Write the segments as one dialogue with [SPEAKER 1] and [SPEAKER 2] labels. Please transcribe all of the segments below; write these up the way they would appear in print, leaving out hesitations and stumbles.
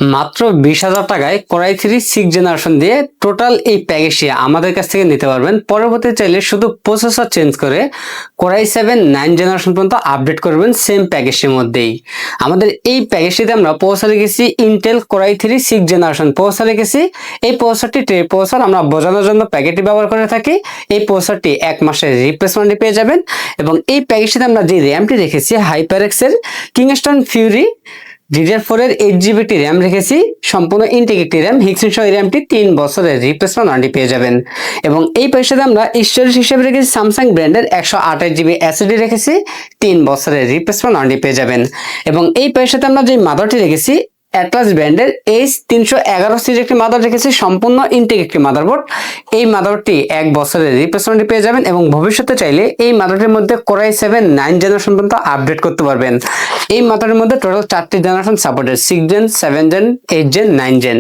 [SPEAKER 1] মাত্র 20,000 টাকায় core i 3 6 generation দিয়ে টোটাল এই প্যাকেজটি আমাদের কাছ থেকে নিতে পারবেন। পরবর্তীতে চাইলে শুধু প্রসেসর চেঞ্জ করে কোরাই 7 9 জেনারেশন পর্যন্ত আপডেট করবেন সেম প্যাকেজটির মধ্যেই। আমাদের এই প্যাকেজটিতে আমরা প্রসেসর রেখেছি ইন্টেল কোরাই 3 6 জেনারেশন প্রসেসর রেখেছি। এই প্রসেসরটি প্রসেসর আমরা বোঝানোর জন্য প্যাকেটটি ব্যবহার করে থাকি। এই প্রসেসরটি 1 মাসের রিপ্লেসমেন্ট পেয়ে যাবেন এবং এই প্যাকেজটিতে আমরা যে র্যামটি রেখেছি হাইপারএক্সের কিংস্টন ফিউরি DDR4 এর 8GB র্যাম রেখেছি, সম্পূর্ণ ইন্টিগ্রেটেড র্যাম হিক্সিন সহ র্যামটি 3 বছরের রিপ্লেসমেন্ট ওয়ারেন্টি পেয়ে যাবেন। এবং এই পয়সাতে আমরা স্টোরেজ হিসেবে রেখেছি স্যামসাং ব্র্যান্ডের 128GB SSD রেখেছি, 3 বছরের রিপ্লেসমেন্ট ওয়ারেন্টি পেয়ে যাবেন। এবং এই পয়সাতে আমরা যে মাদারটি রেখেছি অ্যাটলাস ব্র্যান্ডের H311 সিরিজের একটি মাদার রেখেছি, সম্পূর্ণ ইন্টিগ্রেটেড মাদারবোর্ড। এই মাদারটি 1 বছরের রিপ্লেসমেন্ট পেয়ে যাবেন এবং ভবিষ্যতে চাইলে এই মাদারটির মধ্যে কোরাই 7 9 জেনারেশন পর্যন্ত আপডেট করতে পারবেন। এই মাদারের মধ্যে টোটাল 4টি generation supported, 6 gen 7 gen 8 gen 9 gen.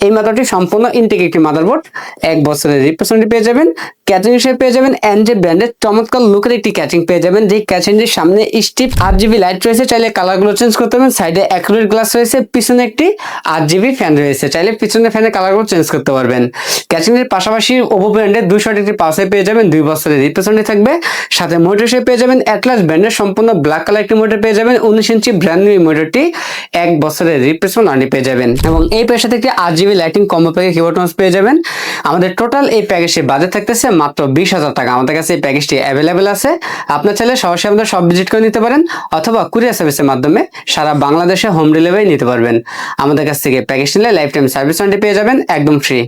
[SPEAKER 1] এই মাদারটি সম্পূর্ণ ইন্টিগ্রেটেড মাদারবোর্ড, 1 বছরের রিপ্লেসমেন্ট পেয়ে যাবেন। ক্যাচিং হিসেবে পেয়ে যাবেন এনজে ব্র্যান্ডের চমৎকার লুকের একটি ক্যাচিং পেয়ে যাবেন, যে ক্যাচিংটির সামনে স্টিপ RGB লাইট রয়েছে, চাইলে কালারগুলো চেঞ্জ করতে পারবেন। সাইডে অ্যাকুরেট গ্লাস রয়েছে, পিছনে একটি RGB ফ্যান রয়েছে, চাইলে পিছনের ফ্যানের কালারগুলো চেঞ্জ করতে পারবেন। ক্যাচিং এর পাশাপাশি ওপো ব্র্যান্ডের 200 একটি পাওয়ার পেয়ে যাবেন, 2 বছরের রিপ্লেসমেন্ট থাকবে। সাথে মনিটর হিসেবে পেয়ে যাবেন অ্যাটলাস ব্র্যান্ডের সম্পূর্ণ ব্ল্যাক কালার একটি মনিটর পেয়ে যাবেন, 19 ইঞ্চি ব্র্যান্ড নিউ মনিটরটি 1 বছরের রিপ্লেসমেন্ট ওয়ারেন্টি পেয়ে যাবেন। এবং এই প্যাকের সাথে একটি RGB লাইটিং কম্বো প্যাকে কিবোর্ড মাউস পেয়ে যাবেন। আমাদের টোটাল এই প্যাকেজের বাজেট থাকতেছে মাত্র 20,000 টাকা। আমাদের কাছে এই প্যাকেজটি অ্যাভেলেবেল আছে, আপনার চাইলে সরাসরি আমাদের সব ভিজিট করে নিতে পারেন অথবা কুরিয়ার সার্ভিসের মাধ্যমে সারা বাংলাদেশে হোম ডেলিভারি নিতে পারবেন। আমাদের কাছ থেকে প্যাকেজ নিলে লাইফ টাইম সার্ভিস ওয়ারেন্টি পেয়ে যাবেন একদম ফ্রি।